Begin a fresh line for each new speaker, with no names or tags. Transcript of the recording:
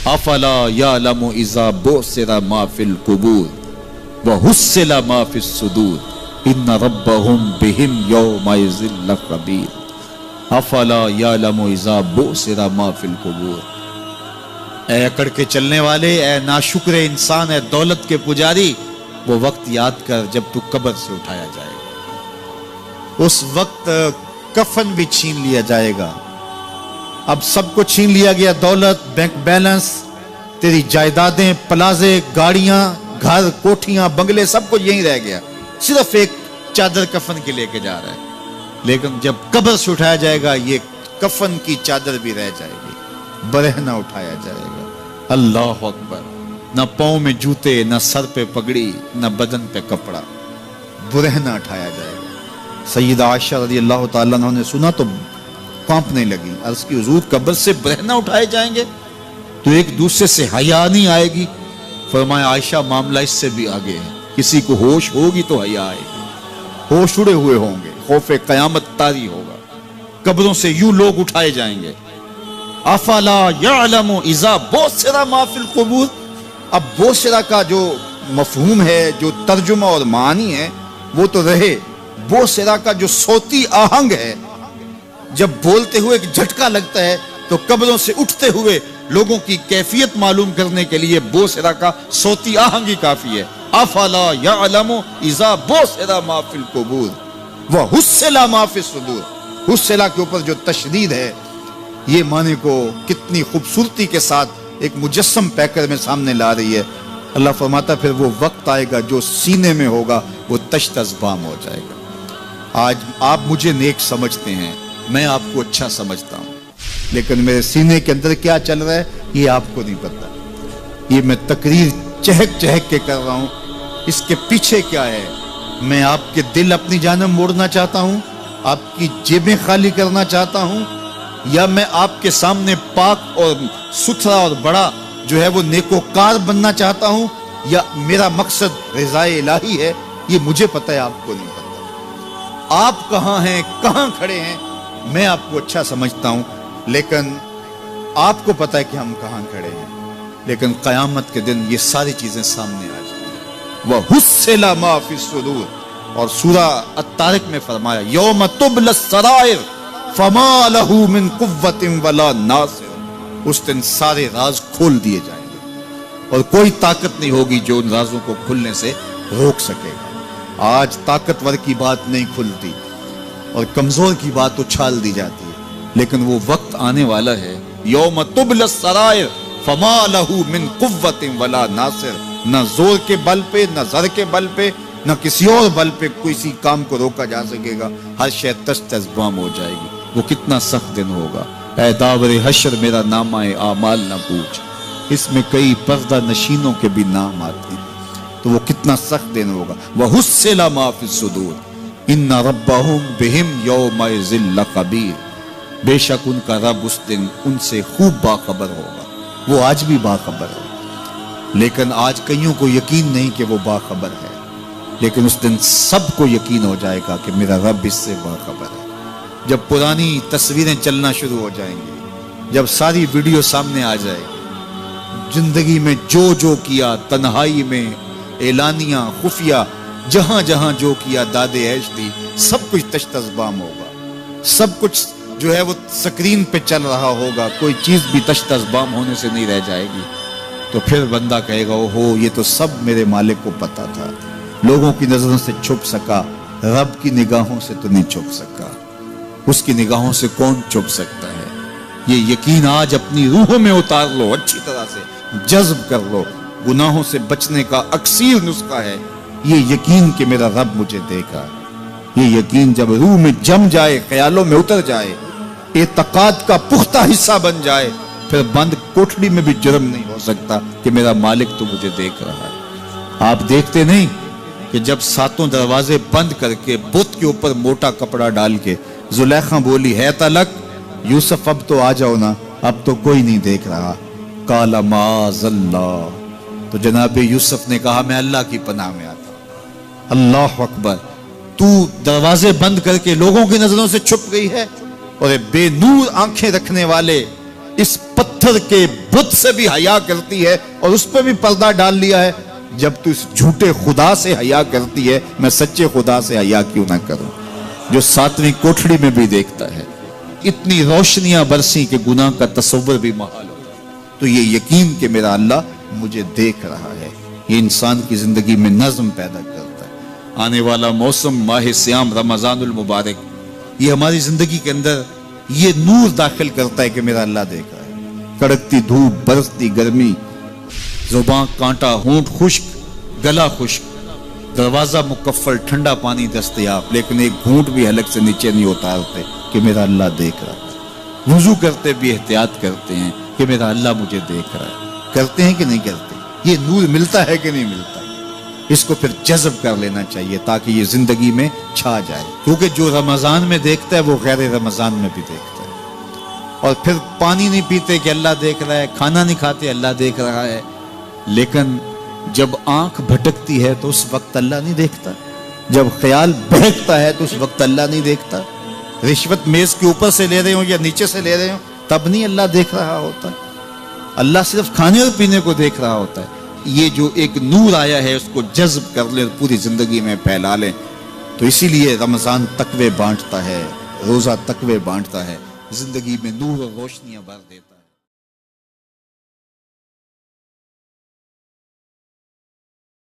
افلا یعلم اذا بعثر ما فی القبور وحصل ما فی الصدور ان ربهم بهم یومئذ لخبیر۔ افلا یعلم اذا بعثر ما فی القبور، اے اکڑ کے چلنے والے، اے ناشکر انسان، اے دولت کے پجاری، وہ وقت یاد کر جب تو قبر سے اٹھایا جائے گا۔ اس وقت کفن بھی چھین لیا جائے گا۔ اب سب کو چھین لیا گیا، دولت، بینک بیلنس، تیری جائیدادیں، پلازے، گاڑیاں، گھر، کوٹھیاں، بنگلے، سب کچھ یہیں رہ گیا، صرف ایک چادر کفن کے لے کے جا رہا ہے۔ لیکن جب قبر سے اٹھایا جائے گا، یہ کفن کی چادر بھی رہ جائے گی، برہنہ اٹھایا جائے گا۔ اللہ اکبر! نہ پاؤں میں جوتے، نہ سر پہ پگڑی، نہ بدن پہ کپڑا، برہنہ اٹھایا جائے گا۔ سیدہ عائشہ رضی اللہ تعالیٰ عنہ نے سنا تو کانپنے لگی، عرض کی حضور قبر سے برہنہ اٹھائے جائیں گے تو ایک دوسرے سے حیا نہیں آئے گی؟ فرمایا عائشہ معاملہ اس سے بھی آگے ہے، کسی کو ہوش ہوگی تو حیا آئے گی، ہوش اڑے ہوئے ہوں گے، خوف قیامت طاری ہوگا، قبروں سے یوں لوگ اٹھائے جائیں گے۔ افلا یعلم اذا بعثر ما فی القبور، اب بوسرا کا جو مفہوم ہے، جو ترجمہ اور معنی ہے وہ تو رہے، بوسرا کا جو صوتی آہنگ ہے، جب بولتے ہوئے ایک جھٹکا لگتا ہے تو قبروں سے اٹھتے ہوئے لوگوں کی کیفیت معلوم کرنے کے لیے بوسرا کا صوتی آہنگ ہی کافی ہے۔ افلا یعلم اذا بعثر ما فی القبور وحصل ما فی الصدور، حصل کے اوپر جو تشدید ہے، یہ معنی کو کتنی خوبصورتی کے ساتھ ایک مجسم پیکر میں سامنے لا رہی ہے۔ اللہ فرماتا پھر وہ وقت آئے گا جو سینے میں ہوگا وہ تشت ازبام ہو جائے گا۔ آج آپ مجھے نیک سمجھتے ہیں، میں آپ کو اچھا سمجھتا ہوں، لیکن میرے سینے کے اندر کیا چل رہا ہے یہ آپ کو نہیں پتا۔ یہ میں تقریر چہک چہک کے کر رہا ہوں، اس کے پیچھے کیا ہے؟ میں آپ کے دل اپنی جانب موڑنا چاہتا ہوں، آپ کی جیبیں خالی کرنا چاہتا ہوں، یا میں آپ کے سامنے پاک اور ستھرا اور بڑا جو ہے وہ نیکوکار بننا چاہتا ہوں، یا میرا مقصد رضائے الہی ہے؟ یہ مجھے پتہ ہے، آپ کو نہیں پتہ۔ آپ کہاں ہیں، کہاں کھڑے ہیں، میں آپ کو اچھا سمجھتا ہوں، لیکن آپ کو پتہ ہے کہ ہم کہاں کھڑے ہیں۔ لیکن قیامت کے دن یہ ساری چیزیں سامنے آ جائیں گی۔ وَحُصِّلَ مَا فِي الصُّدُورِ، اور سورہ الطارق میں فرمایا یوم تبلی السرائر فما لہ من قوت ولا ناصر، اس دن سارے راز کھول دیے جائیں گے اور کوئی طاقت نہیں ہوگی جو ان رازوں کو کھلنے سے روک سکے گا۔ آج طاقتور کی بات نہیں کھلتی اور کمزور کی بات اچھال دی جاتی ہے، لیکن وہ وقت آنے والا ہے یوم تبلی السرائر فما لہ من قوت ولا ناصر، نہ زور کے بل پہ، نہ زر کے بل پہ، نہ کسی اور بل پہ کسی کام کو روکا جا سکے گا، ہر شے تشت ازبام ہو جائے گی۔ وہ کتنا سخت دن ہوگا۔ اے داور حشر میرا نامہ اعمال نہ پوچھ، اس میں کئی پردہ نشینوں کے بھی نام آتے ہیں، تو وہ کتنا سخت دن ہوگا۔ وَحُصِّلَ مَا فِي الصُّدُورِ إِنَّ رَبَّهُمْ بِهِمْ يَوْمَئِذٍ لَخَبِيرٌ، بے شک ان کا رب اس دن ان سے خوب باخبر ہوگا۔ وہ آج بھی باخبر ہے، لیکن آج کئیوں کو یقین نہیں کہ وہ باخبر ہے، لیکن اس دن سب کو یقین ہو جائے گا کہ میرا رب اس سے باخبر ہے۔ جب پرانی تصویریں چلنا شروع ہو جائیں گی، جب ساری ویڈیو سامنے آ جائے گی، زندگی میں جو کیا، تنہائی میں، اعلانیہ، خفیہ، جہاں جہاں جو کیا، داد عیش دی، سب کچھ تشت ازبام ہوگا، سب کچھ جو ہے وہ سکرین پہ چل رہا ہوگا، کوئی چیز بھی تشت ازبام ہونے سے نہیں رہ جائے گی۔ تو پھر بندہ کہے گا اوہو یہ تو سب میرے مالک کو پتا تھا، لوگوں کی نظروں سے چھپ سکا، رب کی نگاہوں سے تو نہیں چھپ سکا۔ اس کی نگاہوں سے کون چھپ سکتا ہے؟ یہ یقین آج اپنی روحوں میں اتار لو، اچھی طرح سے جذب کر لو۔ گناہوں سے بچنے کا اکثیر نسخہ ہے یہ یقین کہ میرا رب مجھے دیکھا۔ یہ یقین جب روح میں جم جائے، خیالوں میں اتر جائے، اعتقاد کا پختہ حصہ بن جائے، پھر بند کوٹھڑی میں بھی جرم نہیں ہو سکتا کہ میرا مالک تو مجھے دیکھ رہا ہے۔ آپ دیکھتے نہیں کہ جب ساتوں دروازے بند کر کے بت کے اوپر موٹا کپڑا ڈال کے زلیخا بولی ہے تلک یوسف اب تو آ جاؤ نا، اب تو کوئی نہیں دیکھ رہا، قال معاذ اللہ، تو جناب یوسف نے کہا میں اللہ کی پناہ میں آتا ہوں۔ اللہ اکبر! تو دروازے بند کر کے لوگوں کی نظروں سے چھپ گئی ہے، اور بے نور آنکھیں رکھنے والے اس پتھر کے بت سے بھی حیا کرتی ہے اور اس پہ بھی پردہ ڈال لیا ہے. جب تو اس جھوٹے خدا سے حیا کرتی ہے، میں سچے خدا سے حیا کیوں نہ کروں جو 7ویں کوٹھڑی میں بھی دیکھتا ہے. اتنی روشنیاں برسی کہ گناہ کا تصور بھی محال ہو. تو یہ یقین کہ میرا اللہ مجھے دیکھ رہا ہے، یہ انسان کی زندگی میں نظم پیدا کرتا ہے. آنے والا موسم ماہ سیام رمضان المبارک، یہ ہماری زندگی کے اندر یہ نور داخل کرتا ہے کہ میرا اللہ دیکھ رہا ہے. کڑکتی دھوپ، برستی گرمی، زباں کانٹا، ہونٹ خشک، گلا خشک، دروازہ مکفل، ٹھنڈا پانی دستیاب، لیکن ایک گھونٹ بھی حلق سے نیچے نہیں اتارتے کہ میرا اللہ دیکھ رہا ہے. وضو کرتے بھی احتیاط کرتے ہیں کہ میرا اللہ مجھے دیکھ رہا ہے. کرتے ہیں کہ نہیں کرتے؟ یہ نور ملتا ہے کہ نہیں ملتا؟ اس کو پھر جذب کر لینا چاہیے تاکہ یہ زندگی میں چھا جائے. کیونکہ جو رمضان میں دیکھتا ہے وہ غیر رمضان میں بھی دیکھتا ہے. اور پھر پانی نہیں پیتے کہ اللہ دیکھ رہا ہے، کھانا نہیں کھاتے اللہ دیکھ رہا ہے، لیکن جب آنکھ بھٹکتی ہے تو اس وقت اللہ نہیں دیکھتا. جب خیال بہکتا ہے تو اس وقت اللہ نہیں دیکھتا. رشوت میز کے اوپر سے لے رہے ہوں یا نیچے سے لے رہے ہوں تب نہیں اللہ دیکھ رہا ہوتا. اللہ صرف کھانے اور پینے کو دیکھ رہا ہوتا ہے. یہ جو ایک نور آیا ہے اس کو جذب کر لیں، پوری زندگی میں پھیلا لیں. تو اسی لیے رمضان تقوی بانٹتا ہے، روزہ تقوی بانٹتا ہے، زندگی میں نور اور روشنیاں بھر دیتا ہے.